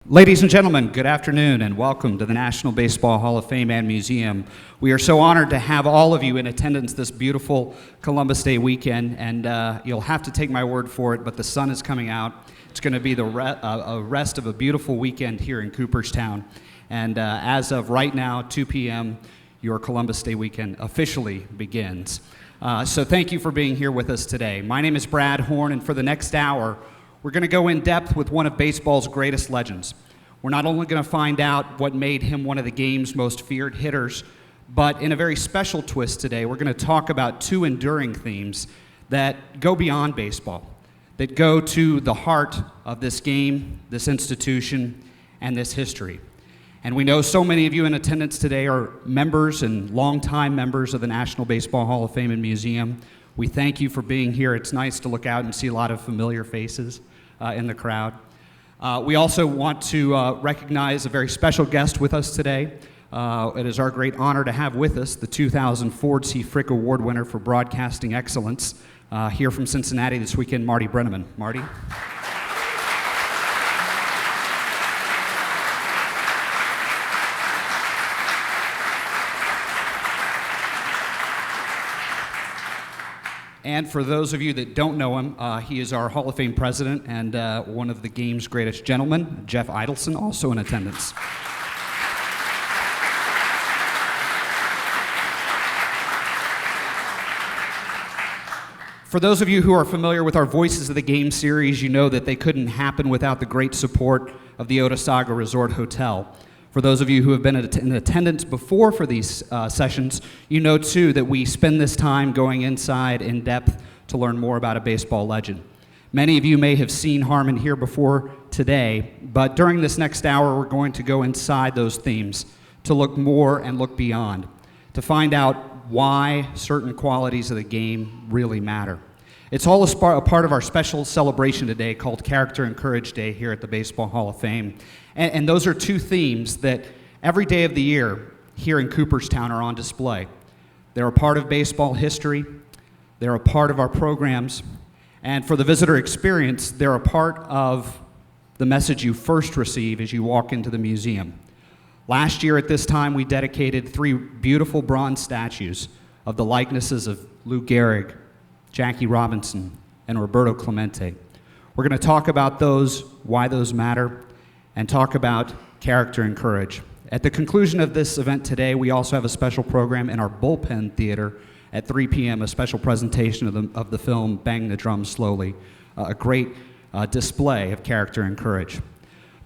Ladies and gentlemen, good afternoon and welcome to the National Baseball Hall of Fame and Museum. We are so honored to have all of you in attendance this beautiful Columbus Day weekend, and you'll have to take my word for it, but the sun is coming out. It's going to be the rest of a beautiful weekend here in Cooperstown, and as of right now, 2 p.m., your Columbus Day weekend officially begins. So thank you for being here with us today. My name is Brad Horn, and for the next hour, we're going to go in depth with one of baseball's greatest legends. We're not only going to find out what made him one of the game's most feared hitters, but in a very special twist today, we're going to talk about two enduring themes that go beyond baseball, that go to the heart of this game, this institution, and this history. And we know so many of you in attendance today are members and longtime members of the National Baseball Hall of Fame and Museum. We thank you for being here. It's nice to look out and see a lot of familiar faces in the crowd. We also want to recognize a very special guest with us today. It is our great honor to have with us the 2000 Ford C. Frick Award winner for Broadcasting Excellence here from Cincinnati this weekend, Marty Brenneman. Marty? And for those of you that don't know him, he is our Hall of Fame president and one of the game's greatest gentlemen, Jeff Idelson, also in attendance. For those of you who are familiar with our Voices of the Game series, you know that they couldn't happen without the great support of the Otasaga Resort Hotel. For those of you who have been in attendance before for these sessions, you know too that we spend this time going inside in depth to learn more about a baseball legend. Many of you may have seen Harmon here before today, but during this next hour we're going to go inside those themes to look more and look beyond, to find out why certain qualities of the game really matter. It's all a part of our special celebration today called Character and Courage Day here at the Baseball Hall of Fame. And those are two themes that every day of the year here in Cooperstown are on display. They're a part of baseball history, they're a part of our programs, and for the visitor experience, they're a part of the message you first receive as you walk into the museum. Last year at this time, we dedicated 3 beautiful bronze statues of the likenesses of Lou Gehrig, Jackie Robinson, and Roberto Clemente. We're going to talk about those, why those matter, and talk about character and courage. At the conclusion of this event today, we also have a special program in our Bullpen Theater at 3 p.m., a special presentation of the film Bang the Drum Slowly, a great display of character and courage.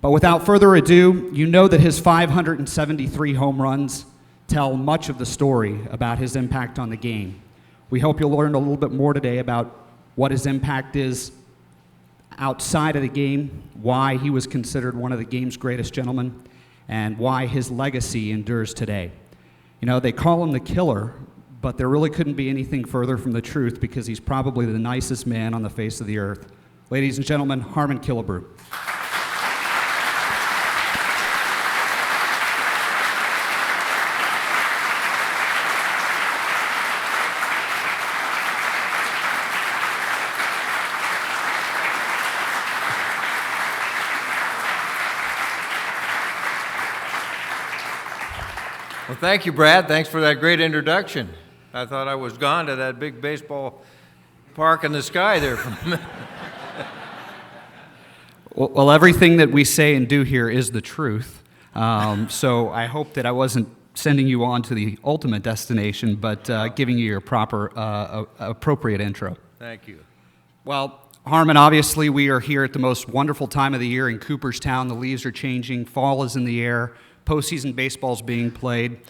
But without further ado, you know that his 573 home runs tell much of the story about his impact on the game. We hope you'll learn a little bit more today about what his impact is outside of the game, why he was considered one of the game's greatest gentlemen, and why his legacy endures today. You know, they call him the killer, but there really couldn't be anything further from the truth because he's probably the nicest man on the face of the earth. Ladies and gentlemen, Harmon Killebrew. Well, thank you, Brad. Thanks for that great introduction. I thought I was gone to that big baseball park in the sky there for a minute. Well, everything that we say and do here is the truth. So I hope that I wasn't sending you on to the ultimate destination, but giving you your proper, appropriate intro. Thank you. Well, Harmon, obviously we are here at the most wonderful time of the year in Cooperstown. The leaves are changing, fall is in the air. Postseason baseball's being played,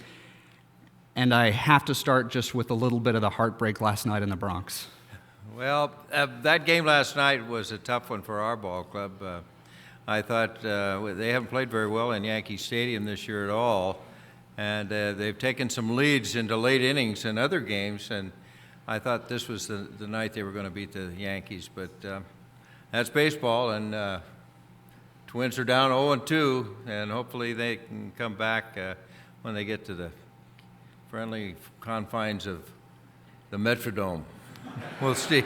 and I have to start just with a little bit of the heartbreak last night in the Bronx. Well, that game last night was a tough one for our ball club. I thought they haven't played very well in Yankee Stadium this year at all, and they've taken some leads into late innings in other games, and I thought this was the night they were going to beat the Yankees, but that's baseball, and Twins are down 0-2, and hopefully they can come back when they get to the friendly confines of the Metrodome. We'll see.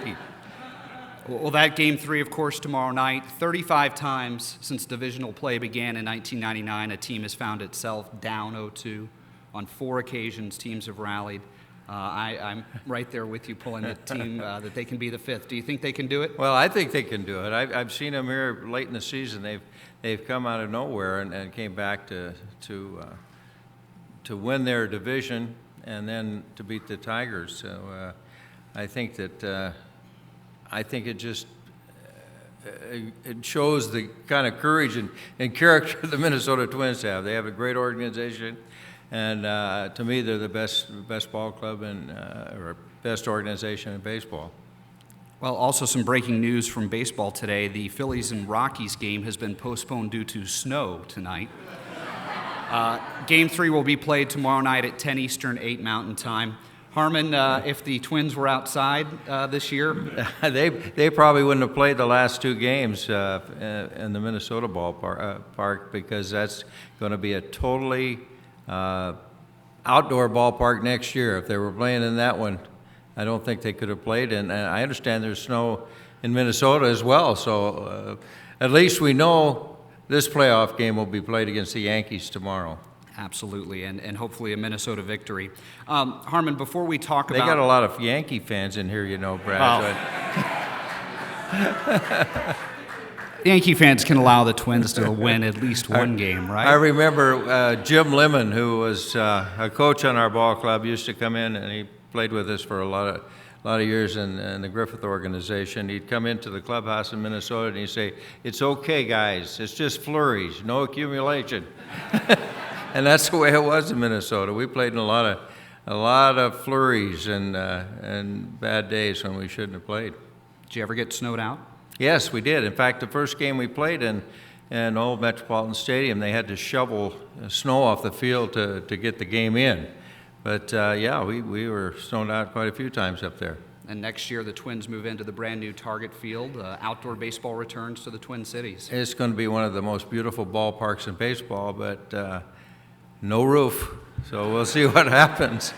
Well, that Game 3, of course, tomorrow night. 35 times since divisional play began in 1999, a team has found itself down 0-2. On 4 occasions, teams have rallied. I'm right there with you, pulling the team that they can be the 5th. Do you think they can do it? Well, I think they can do it. I've seen them here late in the season. They've come out of nowhere and came back to win their division and then to beat the Tigers. So I think that it just it shows the kind of courage and character the Minnesota Twins have. They have a great organization. And to me, they're the best ball club or best organization in baseball. Well, also some breaking news from baseball today. The Phillies and Rockies game has been postponed due to snow tonight. Game 3 will be played tomorrow night at 10 Eastern, 8 Mountain Time. Harmon, if the Twins were outside this year? They probably wouldn't have played the last 2 games in the Minnesota ballpark because that's going to be a totally outdoor ballpark next year. If they were playing in that one, I don't think they could have played. And I understand there's snow in Minnesota as well. So at least we know this playoff game will be played against the Yankees tomorrow. Absolutely, and hopefully a Minnesota victory. Harmon, before we talk They about... got a lot of Yankee fans in here, you know, Brad. Oh. Yankee fans can allow the Twins to win at least one game, right? I remember Jim Lemon, who was a coach on our ball club, used to come in, and he played with us for a lot of years in the Griffith organization. He'd come into the clubhouse in Minnesota, and he'd say, "It's okay, guys. It's just flurries, no accumulation." And that's the way it was in Minnesota. We played in a lot of flurries and bad days when we shouldn't have played. Did you ever get snowed out? Yes, we did. In fact, the first game we played in Old Metropolitan Stadium, they had to shovel snow off the field to get the game in. But yeah, we were snowed out quite a few times up there. And next year, the Twins move into the brand new Target Field. Outdoor baseball returns to the Twin Cities. It's going to be one of the most beautiful ballparks in baseball, but no roof. So we'll see what happens.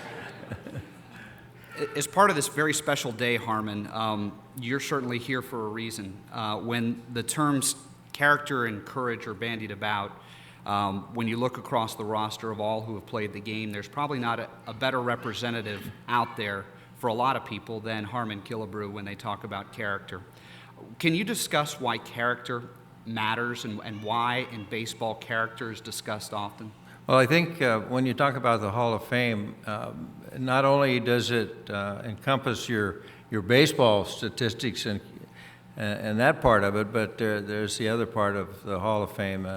As part of this very special day, Harmon, you're certainly here for a reason. When the terms character and courage are bandied about, when you look across the roster of all who have played the game, there's probably not a better representative out there for a lot of people than Harmon Killebrew when they talk about character. Can you discuss why character matters and why in baseball character is discussed often? Well, I think when you talk about the Hall of Fame, not only does it encompass your baseball statistics and that part of it, but there's the other part of the Hall of Fame.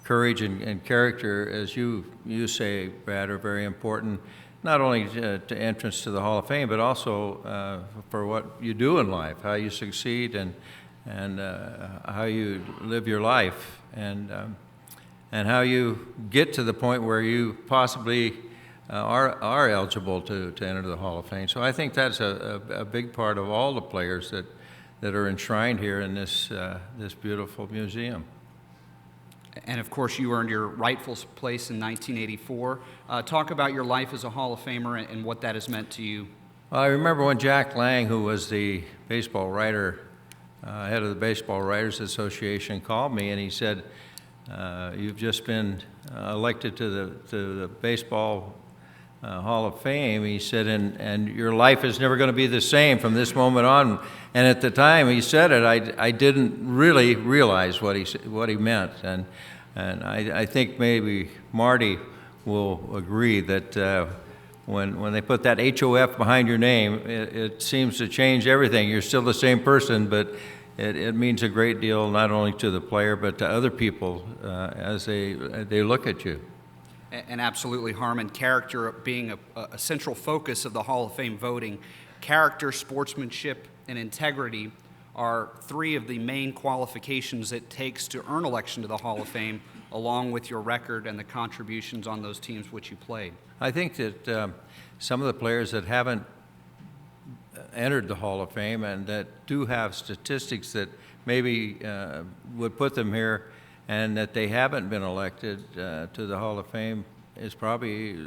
Courage and character, as you say, Brad, are very important, not only to entrance to the Hall of Fame, but also for what you do in life, how you succeed and how you live your life, and how you get to the point where you possibly are eligible to enter the Hall of Fame. So I think that's a big part of all the players that are enshrined here in this beautiful museum. And of course, you earned your rightful place in 1984. Talk about your life as a Hall of Famer and what that has meant to you. Well, I remember when Jack Lang, who was the baseball writer, head of the Baseball Writers Association, called me and he said, "You've just been elected to the Baseball Hall of Fame," he said, and your life is never going to be the same from this moment on. And at the time he said it, I didn't really realize what he meant, and I think maybe Marty will agree that when they put that HOF behind your name, it seems to change everything. You're still the same person, but it means a great deal not only to the player but to other people as they look at you. And absolutely, Harmon, character being a central focus of the Hall of Fame voting. Character, sportsmanship, and integrity are 3 of the main qualifications it takes to earn election to the Hall of Fame, along with your record and the contributions on those teams which you played. I think that some of the players that haven't entered the Hall of Fame and that do have statistics that maybe would put them here and that they haven't been elected to the Hall of Fame is probably,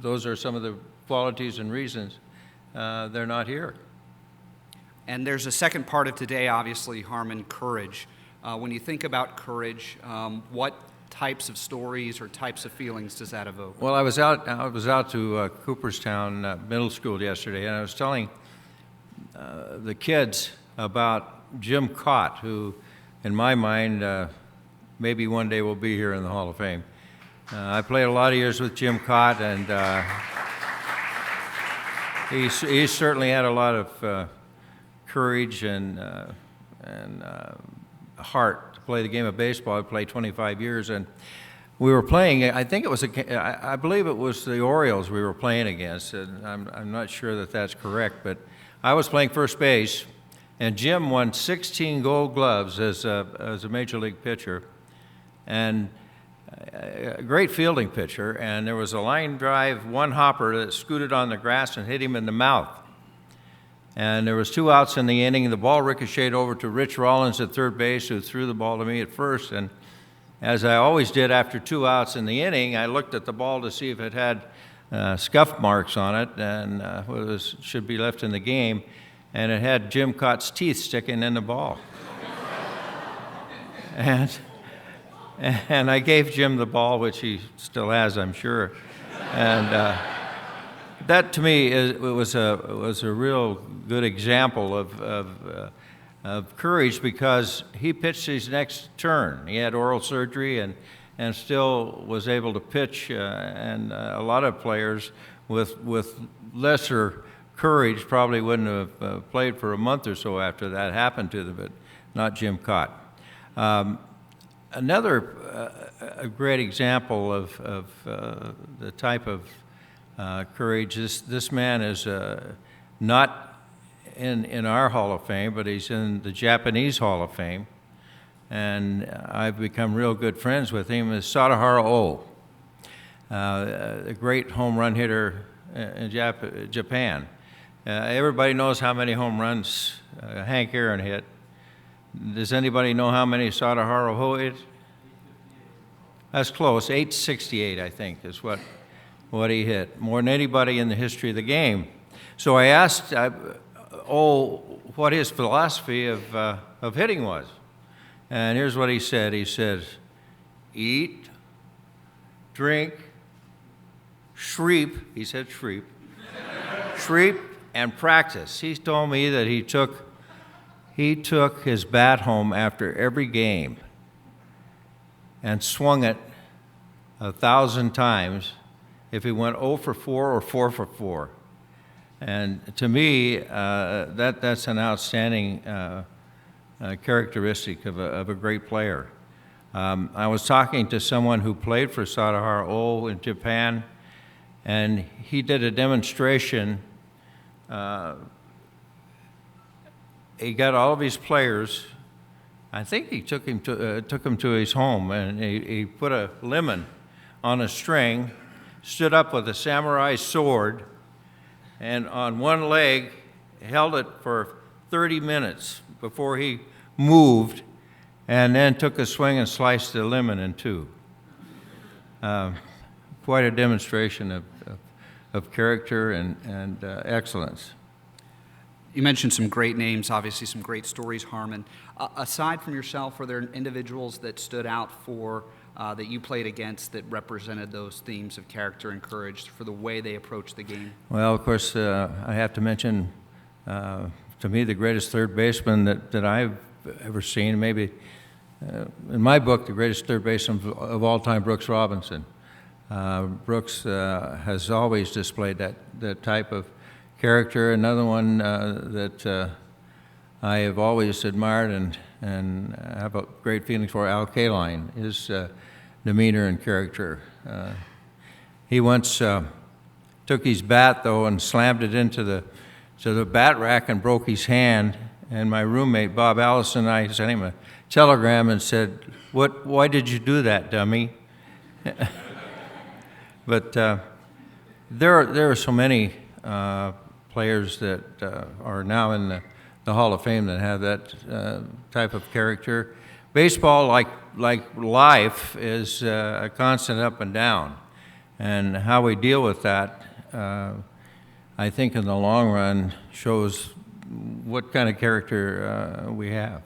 those are some of the qualities and reasons they're not here. And there's a second part of today, obviously, Harmon, courage. When you think about courage, what types of stories or types of feelings does that evoke? Well, I was out to Cooperstown Middle School yesterday, and I was telling the kids about Jim Cott, who, in my mind, maybe one day will be here in the Hall of Fame. I played a lot of years with Jim Cott, and he certainly had a lot of courage and heart to play the game of baseball. I played 25 years, and we were playing. I believe it was the Orioles we were playing against. And I'm not sure that that's correct, but I was playing first base, and Jim won 16 Gold Gloves as a major league pitcher, and a great fielding pitcher. And there was a line drive, one hopper that scooted on the grass and hit him in the mouth. And there was 2 outs in the inning. The ball ricocheted over to Rich Rollins at third base, who threw the ball to me at first. And as I always did after 2 outs in the inning, I looked at the ball to see if it had scuff marks on it and whether it should be left in the game. And it had Jim Cott's teeth sticking in the ball. And I gave Jim the ball, which he still has, I'm sure. And that to me was a real good example of courage, because he pitched his next turn. He had oral surgery and still was able to pitch. And a lot of players with lesser courage probably wouldn't have played for a month or so after that happened to them, but not Jim Cott. Another a great example of the type of courage. This man is not in our Hall of Fame, but he's in the Japanese Hall of Fame, and I've become real good friends with him. Is Sadaharu Oh, a great home run hitter in Japan. Everybody knows how many home runs Hank Aaron hit. Does anybody know how many Sadaharu Oh hit? That's close. 868, I think, is what he hit, more than anybody in the history of the game. So I asked what his philosophy of hitting was. And here's what he said. He said, eat, drink, shreep, he said shreep, shreep, and practice. He told me that he took his bat home after every game and swung it 1,000 times if he went 0 for 4 or 4 for 4. And to me, that's an outstanding characteristic of a great player. I was talking to someone who played for Sadaharu Oh in Japan, and he did a demonstration. He got all of his players. I think he took him to his home, and he put a lemon on a string, stood up with a samurai sword, and on one leg held it for 30 minutes before he moved, and then took a swing and sliced the lemon in two. Quite a demonstration of character and excellence. You mentioned some great names, obviously some great stories, Harmon. Aside from yourself, were there individuals that stood out for that you played against that represented those themes of character and courage for the way they approached the game? Well, of course, I have to mention, to me, the greatest third baseman that I've ever seen, maybe in my book, the greatest third baseman of all time, Brooks Robinson. Brooks has always displayed that type of character. Another one that I have always admired and have a great feeling for, Al Kaline, his demeanor and character. He once took his bat, though, and slammed it into the bat rack and broke his hand. And my roommate, Bob Allison, and I sent him a telegram and said, why did you do that, dummy? But there are so many players that are now in the Hall of Fame that have that type of character. Baseball, like life, is a constant up and down. And how we deal with that, I think in the long run, shows what kind of character we have.